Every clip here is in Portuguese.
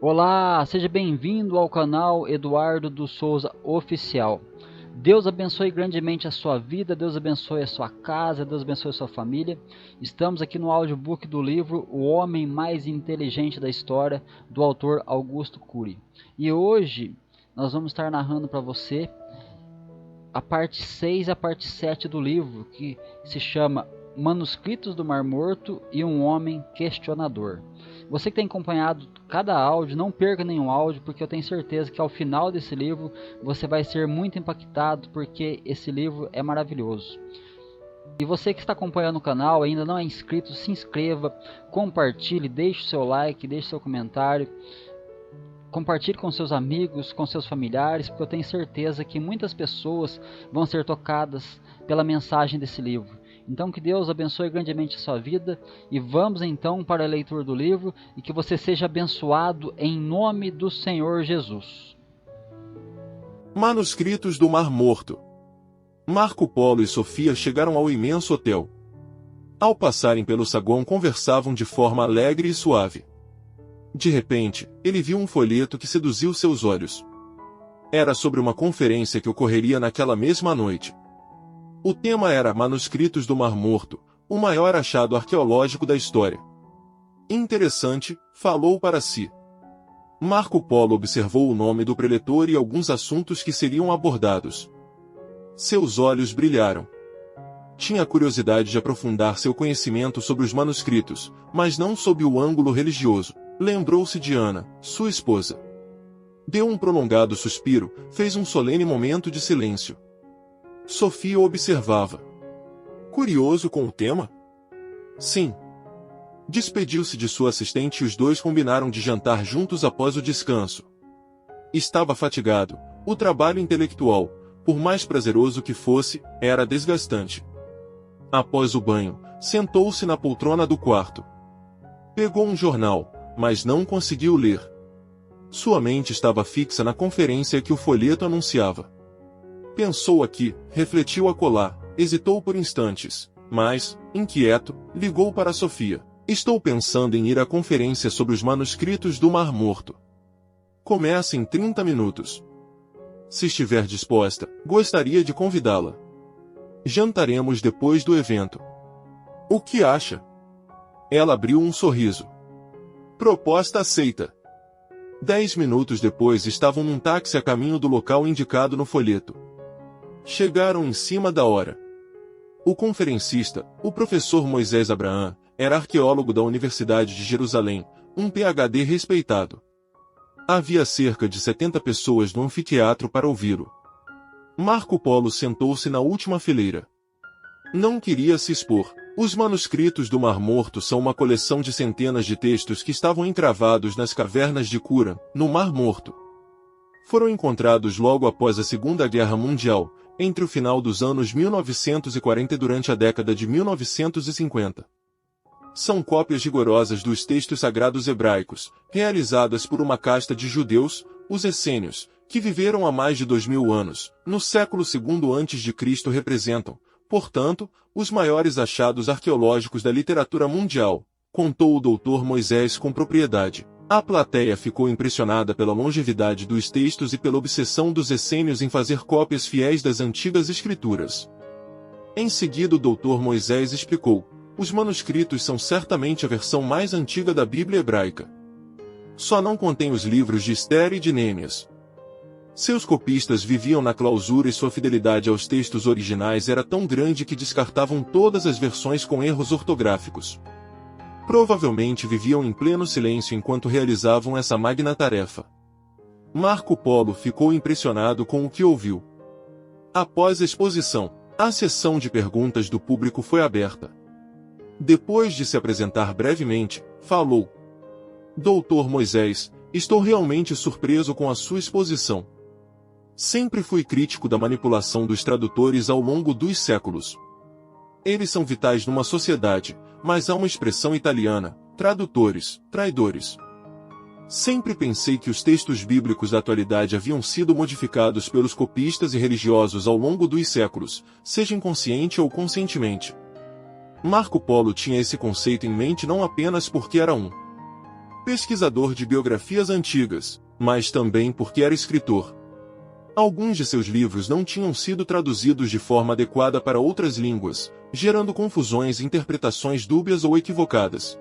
Olá, seja bem-vindo ao canal Eduardo dos Souza Oficial. Deus abençoe grandemente a sua vida, Deus abençoe a sua casa, Deus abençoe a sua família. Estamos aqui no audiobook do livro O Homem Mais Inteligente da História, do autor Augusto Cury. E hoje nós vamos estar narrando para você a parte 6 e a parte 7 do livro, que se chama Manuscritos do Mar Morto e um Homem Questionador. Você que tem acompanhado cada áudio, não perca nenhum áudio, porque eu tenho certeza que ao final desse livro você vai ser muito impactado, porque esse livro é maravilhoso. E você que está acompanhando o canal, ainda não é inscrito, se inscreva, compartilhe, deixe o seu like, deixe seu comentário, compartilhe com seus amigos, com seus familiares, porque eu tenho certeza que muitas pessoas vão ser tocadas pela mensagem desse livro. Então que Deus abençoe grandemente a sua vida e vamos então para a leitura do livro e que você seja abençoado em nome do Senhor Jesus. Manuscritos do Mar Morto. Marco Polo e Sofia chegaram ao imenso hotel. Ao passarem pelo saguão conversavam de forma alegre e suave. De repente, ele viu um folheto que seduziu seus olhos. Era sobre uma conferência que ocorreria naquela mesma noite. O tema era Manuscritos do Mar Morto, o maior achado arqueológico da história. Interessante, falou para si. Marco Polo observou o nome do preletor e alguns assuntos que seriam abordados. Seus olhos brilharam. Tinha curiosidade de aprofundar seu conhecimento sobre os manuscritos, mas não sob o ângulo religioso. Lembrou-se de Ana, sua esposa. Deu um prolongado suspiro, fez um solene momento de silêncio. Sofia observava. Curioso com o tema? Sim. Despediu-se de sua assistente e os dois combinaram de jantar juntos após o descanso. Estava fatigado. O trabalho intelectual, por mais prazeroso que fosse, era desgastante. Após o banho, sentou-se na poltrona do quarto. Pegou um jornal, mas não conseguiu ler. Sua mente estava fixa na conferência que o folheto anunciava. Pensou aqui, refletiu acolá, hesitou por instantes, mas, inquieto, ligou para Sofia. Estou pensando em ir à conferência sobre os manuscritos do Mar Morto. Começa em 30 minutos. Se estiver disposta, gostaria de convidá-la. Jantaremos depois do evento. O que acha? Ela abriu um sorriso. Proposta aceita. 10 minutos depois estavam num táxi a caminho do local indicado no folheto. Chegaram em cima da hora. O conferencista, o professor Moisés Abraham, era arqueólogo da Universidade de Jerusalém, um PhD respeitado. Havia cerca de 70 pessoas no anfiteatro para ouvi-lo. Marco Polo sentou-se na última fileira. Não queria se expor. Os manuscritos do Mar Morto são uma coleção de centenas de textos que estavam encravados nas cavernas de Qumran, no Mar Morto. Foram encontrados logo após a Segunda Guerra Mundial, entre o final dos anos 1940 e durante a década de 1950. São cópias rigorosas dos textos sagrados hebraicos, realizadas por uma casta de judeus, os essênios, que viveram há mais de 2000 anos, no século II a.C. representam, portanto, os maiores achados arqueológicos da literatura mundial, contou o Dr. Moisés com propriedade. A plateia ficou impressionada pela longevidade dos textos e pela obsessão dos essênios em fazer cópias fiéis das antigas escrituras. Em seguida o Dr. Moisés explicou: os manuscritos são certamente a versão mais antiga da Bíblia hebraica. Só não contém os livros de Esther e de Nêemias. Seus copistas viviam na clausura e sua fidelidade aos textos originais era tão grande que descartavam todas as versões com erros ortográficos. Provavelmente viviam em pleno silêncio enquanto realizavam essa magna tarefa. Marco Polo ficou impressionado com o que ouviu. Após a exposição, a sessão de perguntas do público foi aberta. Depois de se apresentar brevemente, falou: Doutor Moisés, estou realmente surpreso com a sua exposição. Sempre fui crítico da manipulação dos tradutores ao longo dos séculos. Eles são vitais numa sociedade, mas há uma expressão italiana: tradutores, traidores. Sempre pensei que os textos bíblicos da atualidade haviam sido modificados pelos copistas e religiosos ao longo dos séculos, seja inconsciente ou conscientemente. Marco Polo tinha esse conceito em mente não apenas porque era um pesquisador de biografias antigas, mas também porque era escritor. Alguns de seus livros não tinham sido traduzidos de forma adequada para outras línguas, gerando confusões e interpretações dúbias ou equivocadas.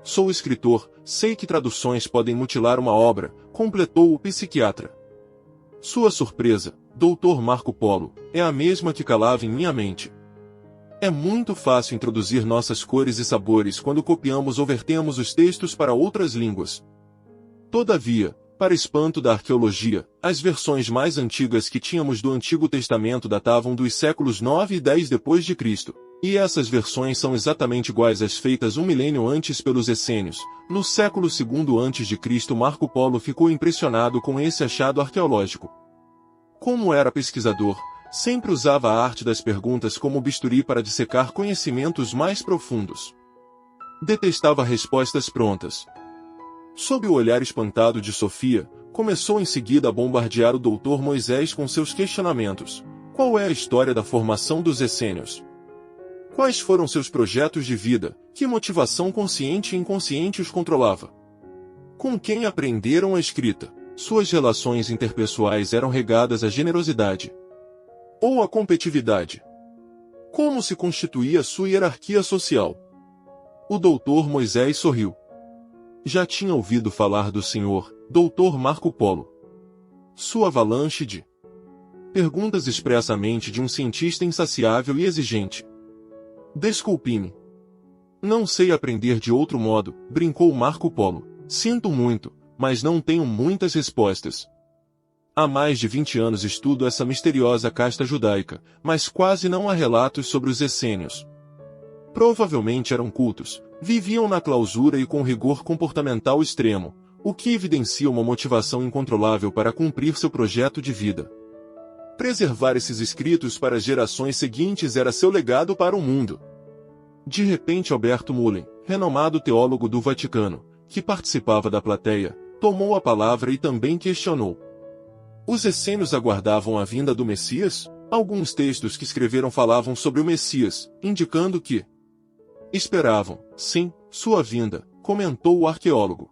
Sou escritor, sei que traduções podem mutilar uma obra, completou o psiquiatra. Sua surpresa, Dr. Marco Polo, é a mesma que calava em minha mente. É muito fácil introduzir nossas cores e sabores quando copiamos ou vertemos os textos para outras línguas. Todavia, para espanto da arqueologia, as versões mais antigas que tínhamos do Antigo Testamento datavam dos séculos 9 e 10 depois de Cristo, e essas versões são exatamente iguais às feitas um milênio antes pelos essênios. No século II a.C., Marco Polo ficou impressionado com esse achado arqueológico. Como era pesquisador, sempre usava a arte das perguntas como bisturi para dissecar conhecimentos mais profundos. Detestava respostas prontas. Sob o olhar espantado de Sofia, começou em seguida a bombardear o Dr. Moisés com seus questionamentos. Qual é a história da formação dos essênios? Quais foram seus projetos de vida? Que motivação consciente e inconsciente os controlava? Com quem aprenderam a escrita? Suas relações interpessoais eram regadas à generosidade ou à competitividade? Como se constituía sua hierarquia social? O Dr. Moisés sorriu. Já tinha ouvido falar do Sr. Dr. Marco Polo. Sua avalanche de perguntas expressamente de um cientista insaciável e exigente. Desculpe-me. Não sei aprender de outro modo, brincou Marco Polo. Sinto muito, mas não tenho muitas respostas. Há mais de 20 anos estudo essa misteriosa casta judaica, mas quase não há relatos sobre os essênios. Provavelmente eram cultos, viviam na clausura e com rigor comportamental extremo, o que evidencia uma motivação incontrolável para cumprir seu projeto de vida. Preservar esses escritos para as gerações seguintes era seu legado para o mundo. De repente Alberto Mullen, renomado teólogo do Vaticano, que participava da plateia, tomou a palavra e também questionou. Os essênios aguardavam a vinda do Messias? Alguns textos que escreveram falavam sobre o Messias, indicando que esperavam, sim, sua vinda, comentou o arqueólogo.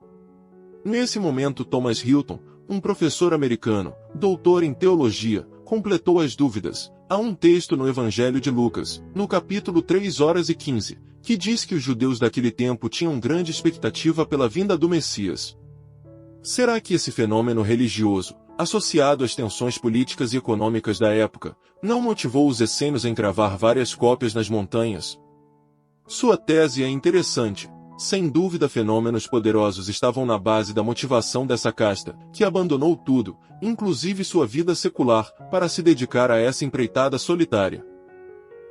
Nesse momento Thomas Hilton, um professor americano, doutor em teologia, completou as dúvidas. Há um texto no Evangelho de Lucas, no capítulo 3:15, que diz que os judeus daquele tempo tinham grande expectativa pela vinda do Messias. Será que esse fenômeno religioso, associado às tensões políticas e econômicas da época, não motivou os essênios a encravar várias cópias nas montanhas? Sua tese é interessante. Sem dúvida fenômenos poderosos estavam na base da motivação dessa casta, que abandonou tudo, inclusive sua vida secular, para se dedicar a essa empreitada solitária.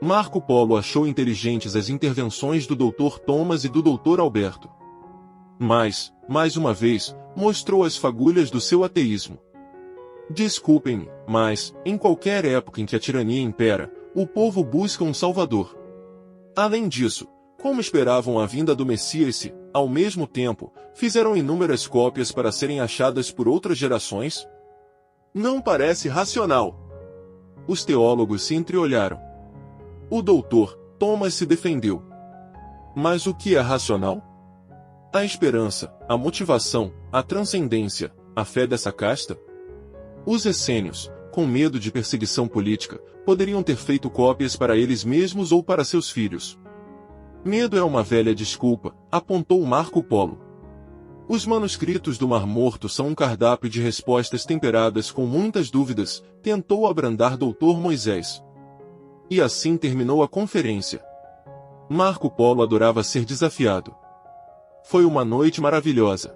Marco Polo achou inteligentes as intervenções do Dr. Thomas e do Dr. Alberto. Mas, mais uma vez, mostrou as fagulhas do seu ateísmo. Desculpem-me, mas, em qualquer época em que a tirania impera, o povo busca um salvador. Além disso, como esperavam a vinda do Messias se, ao mesmo tempo, fizeram inúmeras cópias para serem achadas por outras gerações? Não parece racional. Os teólogos se entreolharam. O doutor Thomas se defendeu. Mas o que é racional? A esperança, a motivação, a transcendência, a fé dessa casta? Os essênios, com medo de perseguição política, poderiam ter feito cópias para eles mesmos ou para seus filhos. Medo é uma velha desculpa, apontou Marco Polo. Os manuscritos do Mar Morto são um cardápio de respostas temperadas com muitas dúvidas, tentou abrandar Dr. Moisés. E assim terminou a conferência. Marco Polo adorava ser desafiado. Foi uma noite maravilhosa.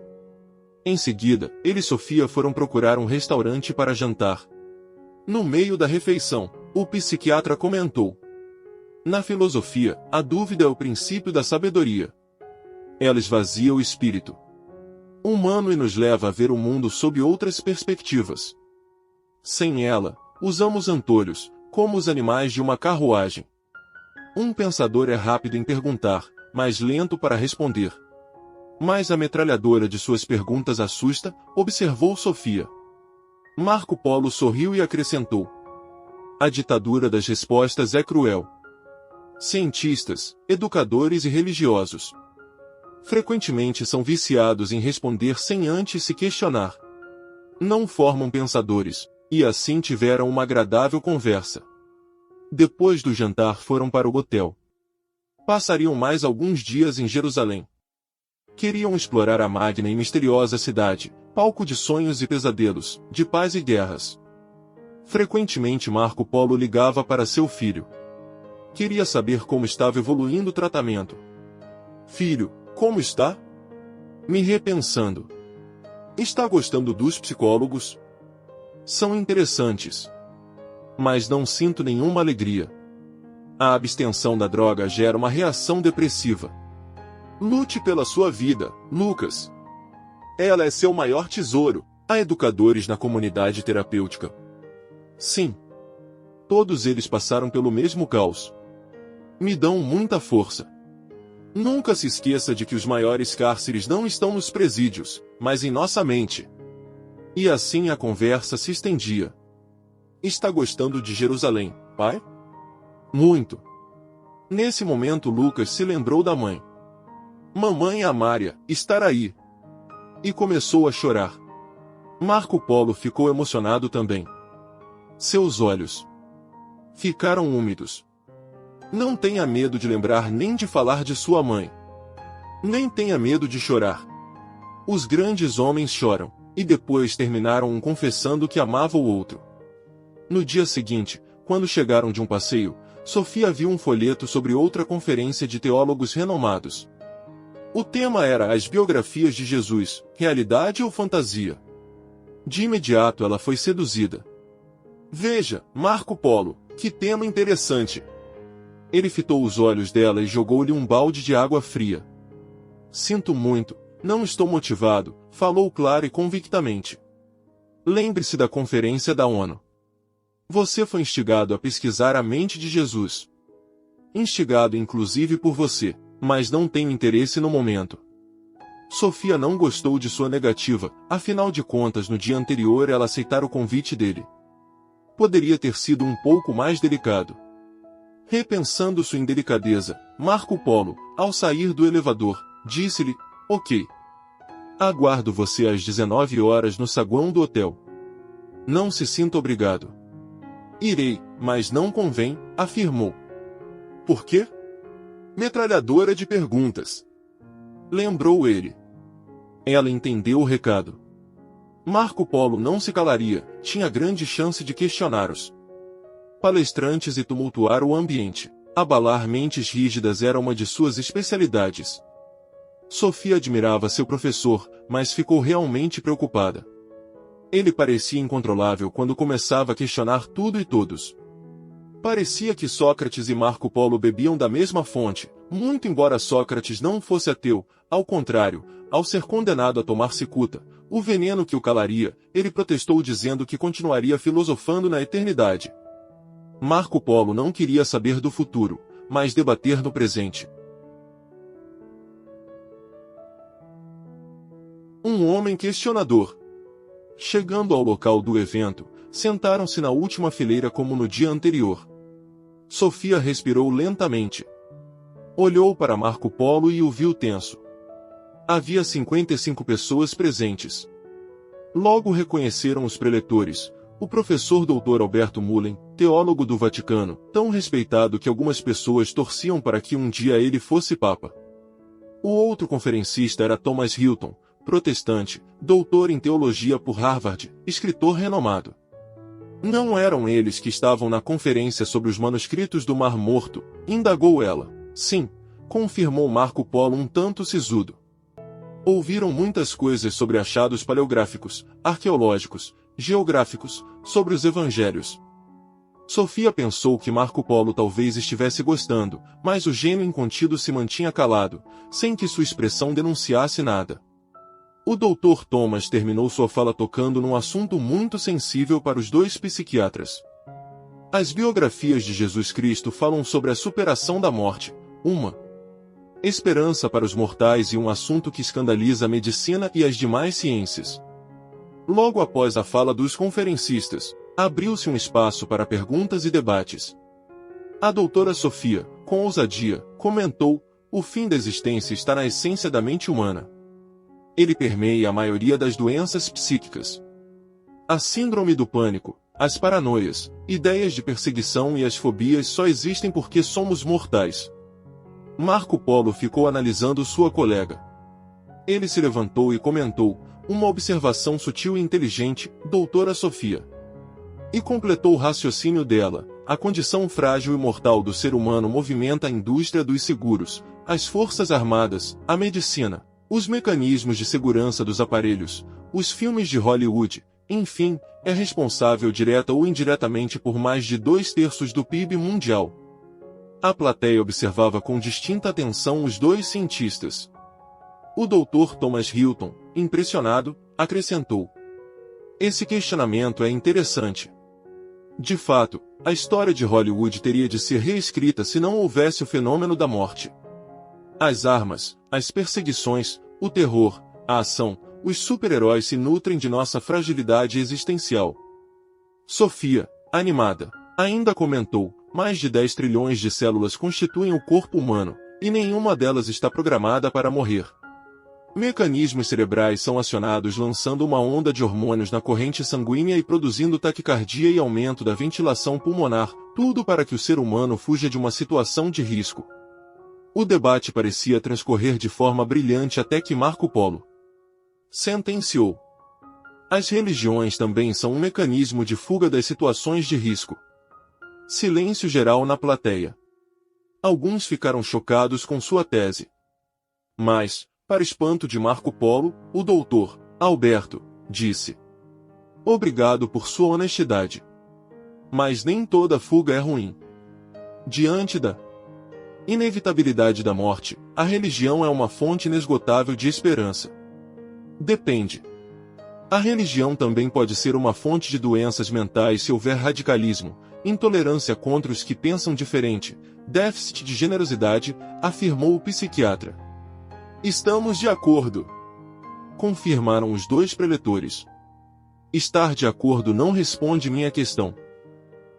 Em seguida, ele e Sofia foram procurar um restaurante para jantar. No meio da refeição, o psiquiatra comentou: na filosofia, a dúvida é o princípio da sabedoria. Ela esvazia o espírito humano e nos leva a ver o mundo sob outras perspectivas. Sem ela, usamos antolhos, como os animais de uma carruagem. Um pensador é rápido em perguntar, mas lento para responder. Mas a metralhadora de suas perguntas assusta, observou Sofia. Marco Polo sorriu e acrescentou: a ditadura das respostas é cruel. Cientistas, educadores e religiosos Frequentemente são viciados em responder sem antes se questionar. Não formam pensadores, e assim tiveram uma agradável conversa. Depois do jantar foram para o hotel. Passariam mais alguns dias em Jerusalém. Queriam explorar a magna e misteriosa cidade, palco de sonhos e pesadelos, de paz e guerras. Frequentemente Marco Polo ligava para seu filho. Queria saber como estava evoluindo o tratamento. Filho, como está? Me repensando. Está gostando dos psicólogos? São interessantes. Mas não sinto nenhuma alegria. A abstenção da droga gera uma reação depressiva. Lute pela sua vida, Lucas. Ela é seu maior tesouro. Há educadores na comunidade terapêutica. Sim. Todos eles passaram pelo mesmo caos. Me dão muita força. Nunca se esqueça de que os maiores cárceres não estão nos presídios, mas em nossa mente. E assim a conversa se estendia. Está gostando de Jerusalém, pai? Muito. Nesse momento Lucas se lembrou da mãe. Mamãe Amária, estar aí. E começou a chorar. Marco Polo ficou emocionado também. Seus olhos ficaram úmidos. Não tenha medo de lembrar nem de falar de sua mãe. Nem tenha medo de chorar. Os grandes homens choram, e depois terminaram um confessando que amava o outro. No dia seguinte, quando chegaram de um passeio, Sofia viu um folheto sobre outra conferência de teólogos renomados. O tema era as biografias de Jesus, realidade ou fantasia? De imediato ela foi seduzida. Veja, Marco Polo, que tema interessante. Ele fitou os olhos dela e jogou-lhe um balde de água fria. Sinto muito, não estou motivado, falou claro e convictamente. Lembre-se da conferência da ONU. Você foi instigado a pesquisar a mente de Jesus. Instigado inclusive por você, mas não tenho interesse no momento. Sofia não gostou de sua negativa, afinal de contas no dia anterior ela aceitara o convite dele. Poderia ter sido um pouco mais delicado. Repensando sua indelicadeza, Marco Polo, ao sair do elevador, disse-lhe, ok. Aguardo você às 19 horas no saguão do hotel. Não se sinta obrigado. Irei, mas não convém, afirmou. Por quê? Metralhadora de perguntas. Lembrou ele. Ela entendeu o recado. Marco Polo não se calaria, tinha grande chance de questioná-los. Palestrantes e tumultuar o ambiente. Abalar mentes rígidas era uma de suas especialidades. Sofia admirava seu professor, mas ficou realmente preocupada. Ele parecia incontrolável quando começava a questionar tudo e todos. Parecia que Sócrates e Marco Polo bebiam da mesma fonte, muito embora Sócrates não fosse ateu, ao contrário, ao ser condenado a tomar cicuta, o veneno que o calaria, ele protestou dizendo que continuaria filosofando na eternidade. Marco Polo não queria saber do futuro, mas debater no presente. Um homem questionador. Chegando ao local do evento, sentaram-se na última fileira como no dia anterior. Sofia respirou lentamente. Olhou para Marco Polo e o viu tenso. Havia 55 pessoas presentes. Logo reconheceram os preletores, o professor Dr. Alberto Mullen, teólogo do Vaticano, tão respeitado que algumas pessoas torciam para que um dia ele fosse papa. O outro conferencista era Thomas Hilton, protestante, doutor em teologia por Harvard, escritor renomado. Não eram eles que estavam na conferência sobre os manuscritos do Mar Morto, indagou ela. Sim, confirmou Marco Polo um tanto sisudo. Ouviram muitas coisas sobre achados paleográficos, arqueológicos, geográficos, sobre os evangelhos. Sofia pensou que Marco Polo talvez estivesse gostando, mas o gênio incontido se mantinha calado, sem que sua expressão denunciasse nada. O Dr. Thomas terminou sua fala tocando num assunto muito sensível para os dois psiquiatras. As biografias de Jesus Cristo falam sobre a superação da morte, uma esperança para os mortais e um assunto que escandaliza a medicina e as demais ciências. Logo após a fala dos conferencistas, abriu-se um espaço para perguntas e debates. A doutora Sofia, com ousadia, comentou, O fim da existência está na essência da mente humana. Ele permeia a maioria das doenças psíquicas. A síndrome do pânico, as paranoias, ideias de perseguição e as fobias só existem porque somos mortais. Marco Polo ficou analisando sua colega. Ele se levantou e comentou, uma observação sutil e inteligente, doutora Sofia. E completou o raciocínio dela, a condição frágil e mortal do ser humano movimenta a indústria dos seguros, as forças armadas, a medicina, os mecanismos de segurança dos aparelhos, os filmes de Hollywood, enfim, é responsável direta ou indiretamente por mais de 2/3 do PIB mundial. A plateia observava com distinta atenção os dois cientistas. O Dr. Thomas Hilton, impressionado, acrescentou: esse questionamento é interessante. De fato, a história de Hollywood teria de ser reescrita se não houvesse o fenômeno da morte. As armas, as perseguições, o terror, a ação, os super-heróis se nutrem de nossa fragilidade existencial. Sofia, animada, ainda comentou, mais de 10 trilhões de células constituem o corpo humano, e nenhuma delas está programada para morrer. Mecanismos cerebrais são acionados lançando uma onda de hormônios na corrente sanguínea e produzindo taquicardia e aumento da ventilação pulmonar, tudo para que o ser humano fuja de uma situação de risco. O debate parecia transcorrer de forma brilhante até que Marco Polo sentenciou: as religiões também são um mecanismo de fuga das situações de risco. Silêncio geral na plateia. Alguns ficaram chocados com sua tese. Mas, para espanto de Marco Polo, o doutor Alberto disse: obrigado por sua honestidade. Mas nem toda fuga é ruim. Diante da inevitabilidade da morte, a religião é uma fonte inesgotável de esperança. Depende. A religião também pode ser uma fonte de doenças mentais se houver radicalismo, intolerância contra os que pensam diferente, déficit de generosidade, afirmou o psiquiatra. Estamos de acordo, confirmaram os dois preletores. Estar de acordo não responde minha questão.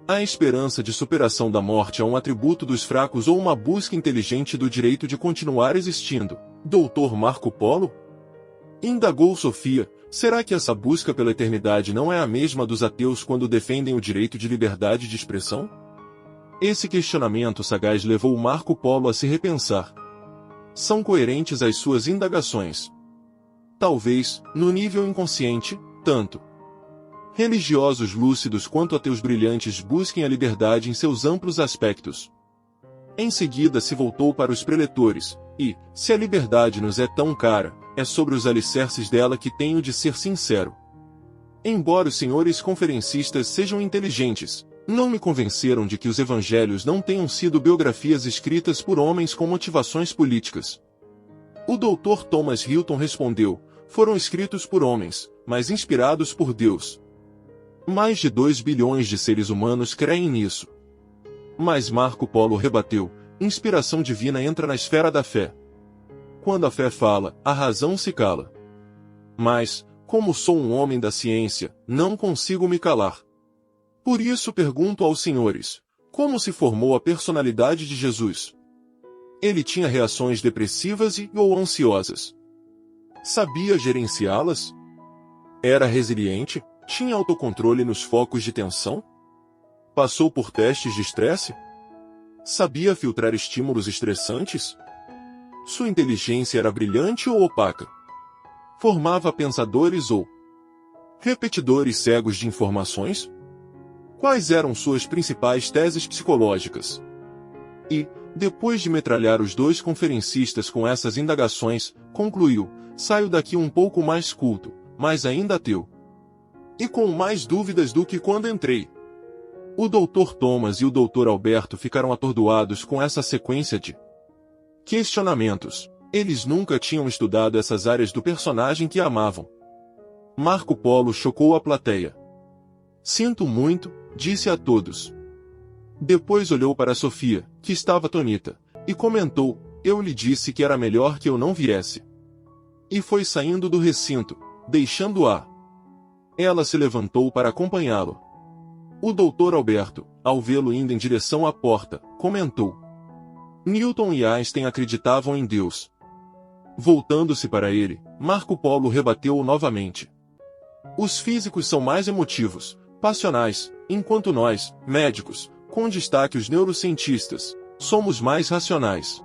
A esperança de superação da morte é um atributo dos fracos ou uma busca inteligente do direito de continuar existindo, Dr. Marco Polo? Indagou Sofia, será que essa busca pela eternidade não é a mesma dos ateus quando defendem o direito de liberdade de expressão? Esse questionamento sagaz levou Marco Polo a se repensar. São coerentes as suas indagações. Talvez, no nível inconsciente, tanto religiosos lúcidos quanto ateus brilhantes busquem a liberdade em seus amplos aspectos. Em seguida se voltou para os preletores, e, se a liberdade nos é tão cara, é sobre os alicerces dela que tenho de ser sincero. Embora os senhores conferencistas sejam inteligentes, não me convenceram de que os evangelhos não tenham sido biografias escritas por homens com motivações políticas. O Dr. Thomas Hilton respondeu: foram escritos por homens, mas inspirados por Deus. Mais de 2 bilhões de seres humanos creem nisso. Mas Marco Polo rebateu: inspiração divina entra na esfera da fé. Quando a fé fala, a razão se cala. Mas, como sou um homem da ciência, não consigo me calar. Por isso pergunto aos senhores: como se formou a personalidade de Jesus? Ele tinha reações depressivas ou ansiosas? Sabia gerenciá-las? Era resiliente? Tinha autocontrole nos focos de tensão? Passou por testes de estresse? Sabia filtrar estímulos estressantes? Sua inteligência era brilhante ou opaca? Formava pensadores ou repetidores cegos de informações? Quais eram suas principais teses psicológicas? E, depois de metralhar os dois conferencistas com essas indagações, concluiu: saio daqui um pouco mais culto, mas ainda ateu. E com mais dúvidas do que quando entrei. O Dr. Thomas e o Dr. Alberto ficaram atordoados com essa sequência de questionamentos. Eles nunca tinham estudado essas áreas do personagem que amavam. Marco Polo chocou a plateia. Sinto muito, disse a todos. Depois olhou para Sofia, que estava atônita, e comentou: eu lhe disse que era melhor que eu não viesse. E foi saindo do recinto, deixando-a. Ela se levantou para acompanhá-lo. O Dr. Alberto, ao vê-lo indo em direção à porta, comentou: Newton e Einstein acreditavam em Deus. Voltando-se para ele, Marco Polo rebateu-o novamente. Os físicos são mais emotivos, passionais, enquanto nós, médicos, com destaque os neurocientistas, somos mais racionais.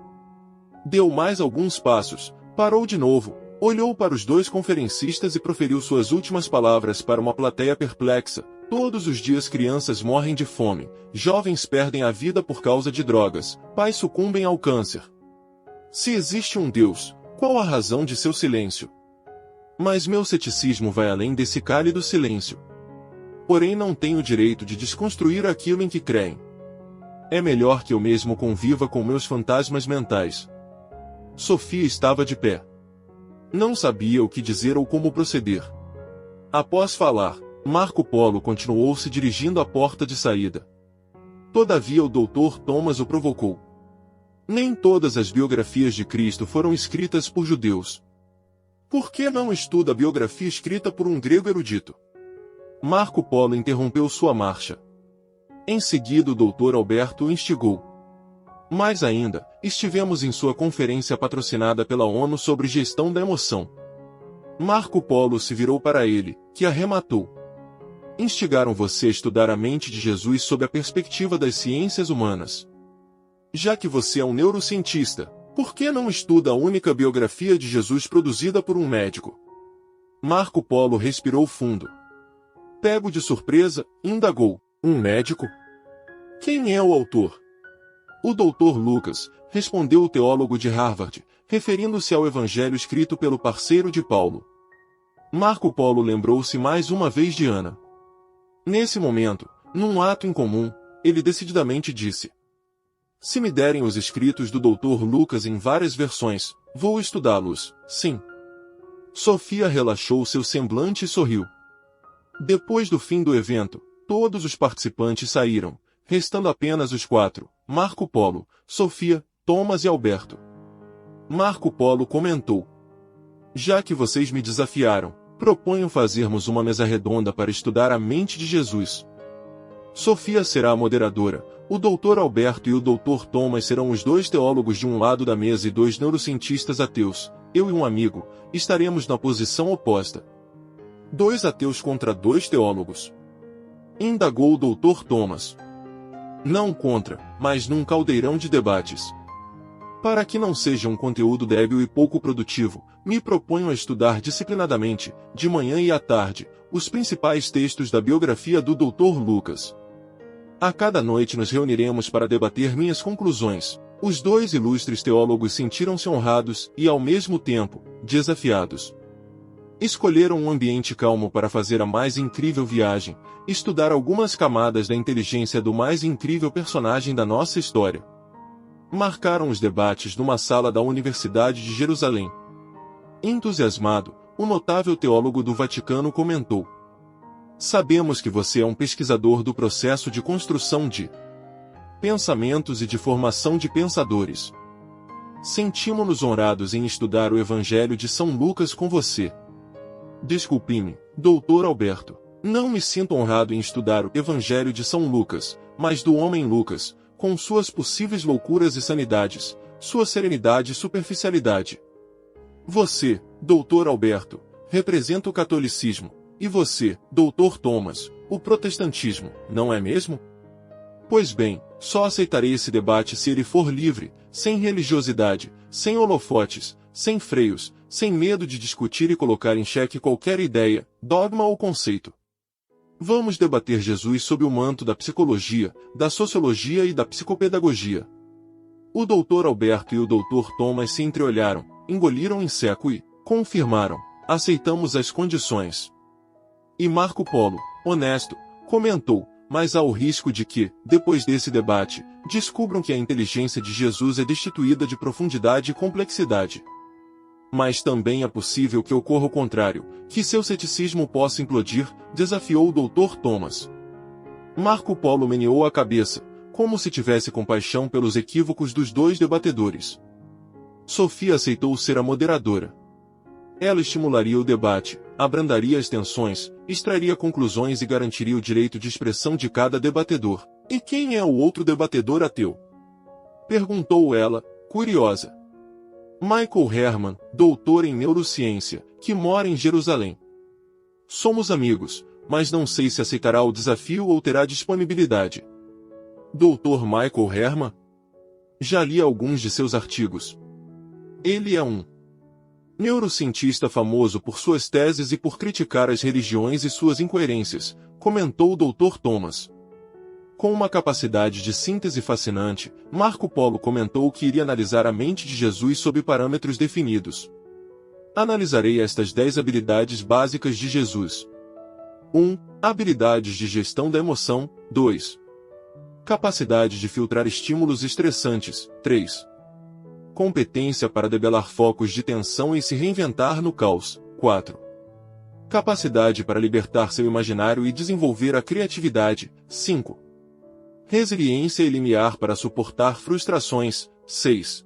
Deu mais alguns passos, parou de novo, olhou para os dois conferencistas e proferiu suas últimas palavras para uma plateia perplexa. Todos os dias crianças morrem de fome, jovens perdem a vida por causa de drogas, pais sucumbem ao câncer. Se existe um Deus, qual a razão de seu silêncio? Mas meu ceticismo vai além desse cálido silêncio. Porém não tenho o direito de desconstruir aquilo em que creem. É melhor que eu mesmo conviva com meus fantasmas mentais. Sofia estava de pé. Não sabia o que dizer ou como proceder. Após falar, Marco Polo continuou se dirigindo à porta de saída. Todavia o Dr. Thomas o provocou. Nem todas as biografias de Cristo foram escritas por judeus. Por que não estuda a biografia escrita por um grego erudito? Marco Polo interrompeu sua marcha. Em seguida o Dr. Alberto o instigou. Mais ainda, estivemos em sua conferência patrocinada pela ONU sobre gestão da emoção. Marco Polo se virou para ele, que arrematou. Instigaram você a estudar a mente de Jesus sob a perspectiva das ciências humanas. Já que você é um neurocientista, por que não estuda a única biografia de Jesus produzida por um médico? Marco Polo respirou fundo. Pego de surpresa, indagou. Um médico? Quem é o autor? O Dr. Lucas, respondeu o teólogo de Harvard, referindo-se ao evangelho escrito pelo parceiro de Paulo. Marco Polo lembrou-se mais uma vez de Ana. Nesse momento, num ato incomum, ele decididamente disse: se me derem os escritos do Dr. Lucas em várias versões, vou estudá-los, sim. Sofia relaxou seu semblante e sorriu. Depois do fim do evento, todos os participantes saíram, restando apenas os quatro, Marco Polo, Sofia, Thomas e Alberto. Marco Polo comentou: já que vocês me desafiaram, proponho fazermos uma mesa redonda para estudar a mente de Jesus. Sofia será a moderadora, o Dr. Alberto e o Dr. Thomas serão os dois teólogos de um lado da mesa e dois neurocientistas ateus. Eu e um amigo estaremos na posição oposta. 2 ateus contra 2 teólogos. Indagou o Dr. Thomas. Não contra, mas num caldeirão de debates. Para que não seja um conteúdo débil e pouco produtivo, me proponho a estudar disciplinadamente, de manhã e à tarde, os principais textos da biografia do Dr. Lucas. A cada noite nos reuniremos para debater minhas conclusões. Os dois ilustres teólogos sentiram-se honrados e, ao mesmo tempo, desafiados. Escolheram um ambiente calmo para fazer a mais incrível viagem, estudar algumas camadas da inteligência do mais incrível personagem da nossa história. Marcaram os debates numa sala da Universidade de Jerusalém. Entusiasmado, o notável teólogo do Vaticano comentou: sabemos que você é um pesquisador do processo de construção de pensamentos e de formação de pensadores. Sentimos-nos honrados em estudar o Evangelho de São Lucas com você. Desculpe-me, Dr. Alberto, não me sinto honrado em estudar o Evangelho de São Lucas, mas do homem Lucas, com suas possíveis loucuras e sanidades, sua serenidade e superficialidade. Você, Dr. Alberto, representa o catolicismo, e você, Dr. Thomas, o protestantismo, não é mesmo? Pois bem, só aceitarei esse debate se ele for livre, sem religiosidade, sem holofotes, sem freios, sem medo de discutir e colocar em xeque qualquer ideia, dogma ou conceito. Vamos debater Jesus sob o manto da psicologia, da sociologia e da psicopedagogia. O Dr. Alberto e o Dr. Thomas se entreolharam, engoliram em seco e confirmaram: aceitamos as condições. E Marco Polo, honesto, comentou: mas há o risco de que, depois desse debate, descubram que a inteligência de Jesus é destituída de profundidade e complexidade. Mas também é possível que ocorra o contrário, que seu ceticismo possa implodir, desafiou o Dr. Thomas. Marco Polo meneou a cabeça, como se tivesse compaixão pelos equívocos dos dois debatedores. Sofia aceitou ser a moderadora. Ela estimularia o debate, abrandaria as tensões, extrairia conclusões e garantiria o direito de expressão de cada debatedor. E quem é o outro debatedor ateu? Perguntou ela, curiosa. Michael Herman, doutor em neurociência, que mora em Jerusalém. Somos amigos, mas não sei se aceitará o desafio ou terá disponibilidade. Dr. Michael Herman? Já li alguns de seus artigos. Ele é um neurocientista famoso por suas teses e por criticar as religiões e suas incoerências, comentou o Dr. Thomas. Com uma capacidade de síntese fascinante, Marco Polo comentou que iria analisar a mente de Jesus sob parâmetros definidos. Analisarei estas 10 habilidades básicas de Jesus. 1. Habilidades de gestão da emoção. 2. Capacidade de filtrar estímulos estressantes. 3. Competência para debelar focos de tensão e se reinventar no caos. 4. Capacidade para libertar seu imaginário e desenvolver a criatividade. 5. Resiliência e limiar para suportar frustrações. 6.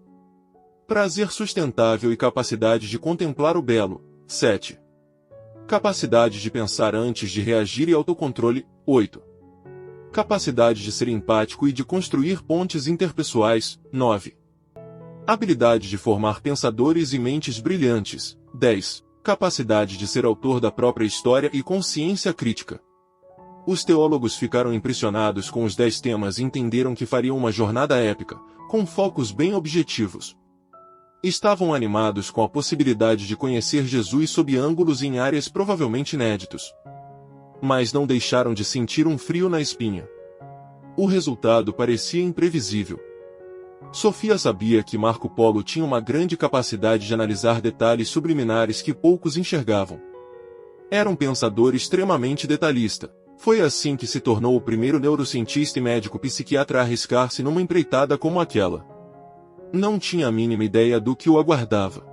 Prazer sustentável e capacidade de contemplar o belo. 7. Capacidade de pensar antes de reagir e autocontrole. 8. Capacidade de ser empático e de construir pontes interpessoais. 9. Habilidade de formar pensadores e mentes brilhantes. 10. Capacidade de ser autor da própria história e consciência crítica. Os teólogos ficaram impressionados com os 10 temas e entenderam que fariam uma jornada épica, com focos bem objetivos. Estavam animados com a possibilidade de conhecer Jesus sob ângulos em áreas provavelmente inéditos. Mas não deixaram de sentir um frio na espinha. O resultado parecia imprevisível. Sofia sabia que Marco Polo tinha uma grande capacidade de analisar detalhes subliminares que poucos enxergavam. Era um pensador extremamente detalhista. Foi assim que se tornou o primeiro neurocientista e médico psiquiatra a arriscar-se numa empreitada como aquela. Não tinha a mínima ideia do que o aguardava.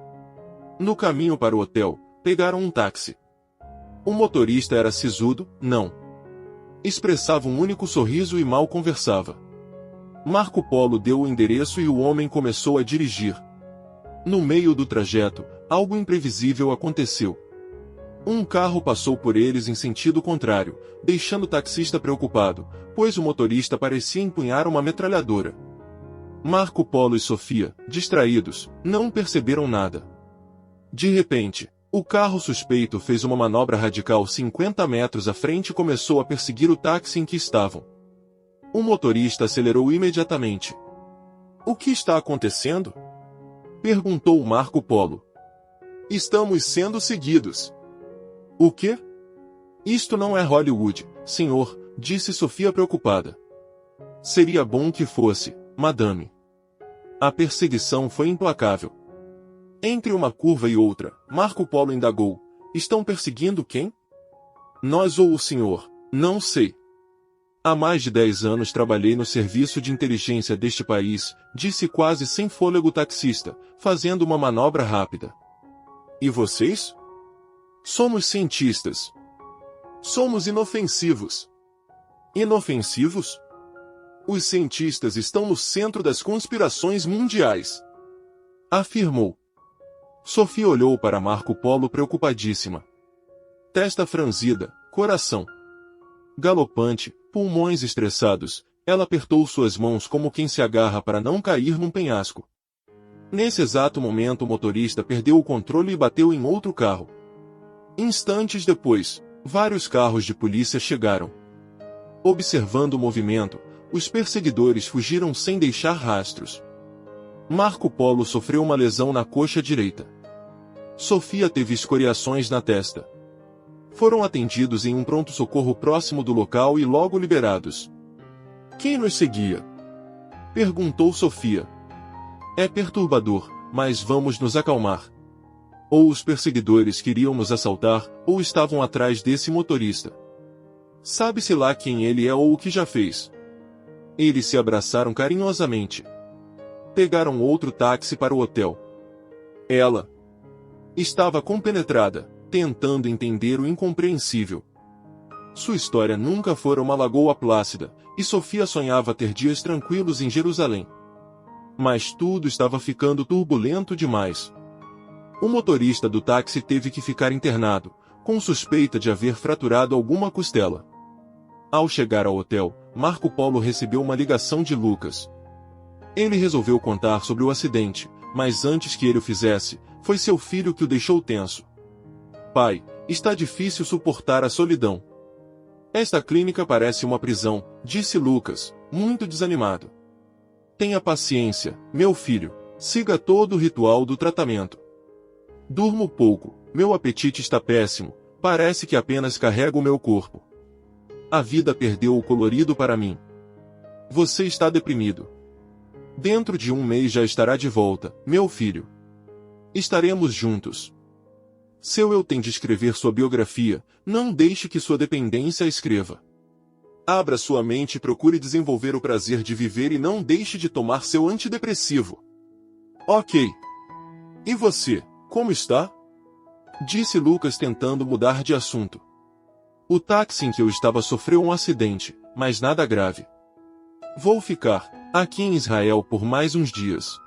No caminho para o hotel, pegaram um táxi. O motorista era sisudo, não. Expressava um único sorriso e mal conversava. Marco Polo deu o endereço e o homem começou a dirigir. No meio do trajeto, algo imprevisível aconteceu. Um carro passou por eles em sentido contrário, deixando o taxista preocupado, pois o motorista parecia empunhar uma metralhadora. Marco Polo e Sofia, distraídos, não perceberam nada. De repente, o carro suspeito fez uma manobra radical 50 metros à frente e começou a perseguir o táxi em que estavam. O motorista acelerou imediatamente. "O que está acontecendo?" perguntou Marco Polo. "Estamos sendo seguidos." "O quê?" "Isto não é Hollywood, senhor", disse Sofia preocupada. "Seria bom que fosse, madame." A perseguição foi implacável. Entre uma curva e outra, Marco Polo indagou: "Estão perseguindo quem?" "Nós ou o senhor?" "Não sei. Há mais de 10 anos trabalhei no serviço de inteligência deste país", disse quase sem fôlego o taxista, fazendo uma manobra rápida. "E vocês?" "Somos cientistas." "Somos inofensivos." "Inofensivos?" "Os cientistas estão no centro das conspirações mundiais", afirmou. Sofia olhou para Marco Polo preocupadíssima. Testa franzida, coração galopante, pulmões estressados, ela apertou suas mãos como quem se agarra para não cair num penhasco. Nesse exato momento o motorista perdeu o controle e bateu em outro carro. Instantes depois, vários carros de polícia chegaram. Observando o movimento, os perseguidores fugiram sem deixar rastros. Marco Polo sofreu uma lesão na coxa direita. Sofia teve escoriações na testa. Foram atendidos em um pronto-socorro próximo do local e logo liberados. "Quem nos seguia?" perguntou Sofia. "É perturbador, mas vamos nos acalmar. Ou os perseguidores queriam nos assaltar, ou estavam atrás desse motorista. Sabe-se lá quem ele é ou o que já fez." Eles se abraçaram carinhosamente. Pegaram outro táxi para o hotel. Ela estava compenetrada, tentando entender o incompreensível. Sua história nunca fora uma lagoa plácida, e Sofia sonhava ter dias tranquilos em Jerusalém. Mas tudo estava ficando turbulento demais. O motorista do táxi teve que ficar internado, com suspeita de haver fraturado alguma costela. Ao chegar ao hotel, Marco Polo recebeu uma ligação de Lucas. Ele resolveu contar sobre o acidente, mas antes que ele o fizesse, foi seu filho que o deixou tenso. Pai, está difícil suportar a solidão. Esta clínica parece uma prisão, disse Lucas, muito desanimado. Tenha paciência, meu filho, siga todo o ritual do tratamento. Durmo pouco, meu apetite está péssimo, parece que apenas carrego o meu corpo. A vida perdeu o colorido para mim. Você está deprimido. Dentro de um mês já estará de volta, meu filho. Estaremos juntos. Seu eu tem de escrever sua biografia, não deixe que sua dependência a escreva. Abra sua mente e procure desenvolver o prazer de viver e não deixe de tomar seu antidepressivo. Ok. E você, como está? Disse Lucas tentando mudar de assunto. O táxi em que eu estava sofreu um acidente, mas nada grave. Vou ficar aqui em Israel por mais uns dias.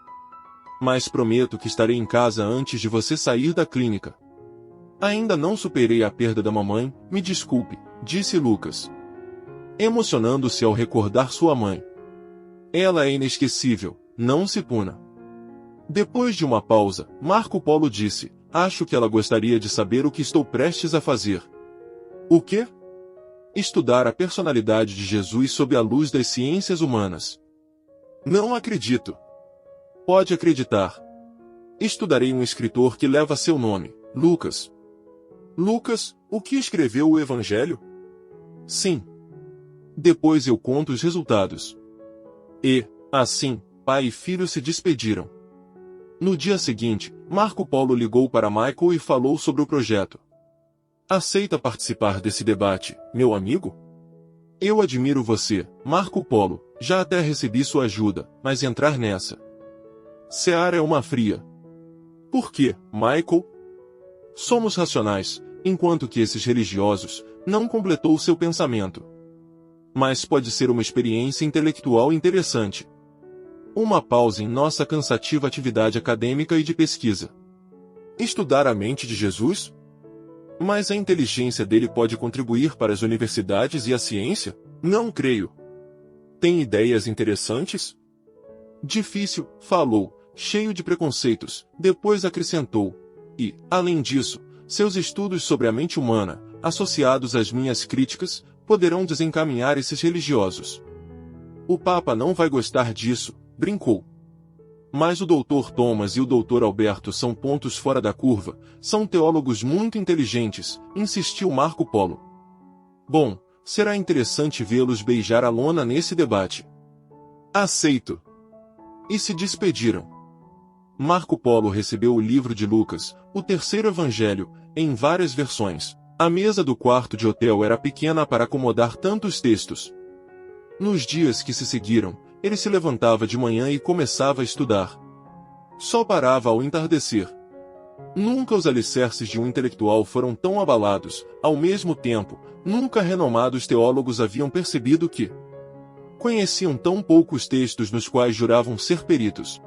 Mas prometo que estarei em casa antes de você sair da clínica. Ainda não superei a perda da mamãe, me desculpe, disse Lucas, emocionando-se ao recordar sua mãe. Ela é inesquecível, não se puna. Depois de uma pausa, Marco Polo disse, acho que ela gostaria de saber o que estou prestes a fazer. O quê? Estudar a personalidade de Jesus sob a luz das ciências humanas. Não acredito. Pode acreditar. Estudarei um escritor que leva seu nome, Lucas. Lucas, o que escreveu o Evangelho? Sim. Depois eu conto os resultados. E, assim, pai e filho se despediram. No dia seguinte, Marco Polo ligou para Michael e falou sobre o projeto. Aceita participar desse debate, meu amigo? Eu admiro você, Marco Polo, já até recebi sua ajuda, mas entrar nessa seara é uma fria. Por quê, Michael? Somos racionais, enquanto que esses religiosos não completou seu pensamento. Mas pode ser uma experiência intelectual interessante. Uma pausa em nossa cansativa atividade acadêmica e de pesquisa. Estudar a mente de Jesus? Mas a inteligência dele pode contribuir para as universidades e a ciência? Não creio. Tem ideias interessantes? Difícil, falou, cheio de preconceitos, depois acrescentou. E, além disso, seus estudos sobre a mente humana, associados às minhas críticas, poderão desencaminhar esses religiosos. O Papa não vai gostar disso, brincou. Mas o Dr. Thomas e o Dr. Alberto são pontos fora da curva, são teólogos muito inteligentes, insistiu Marco Polo. Bom, será interessante vê-los beijar a lona nesse debate. Aceito. E se despediram. Marco Polo recebeu o livro de Lucas, o terceiro evangelho, em várias versões. A mesa do quarto de hotel era pequena para acomodar tantos textos. Nos dias que se seguiram, ele se levantava de manhã e começava a estudar. Só parava ao entardecer. Nunca os alicerces de um intelectual foram tão abalados, ao mesmo tempo, nunca renomados teólogos haviam percebido que conheciam tão poucos textos nos quais juravam ser peritos.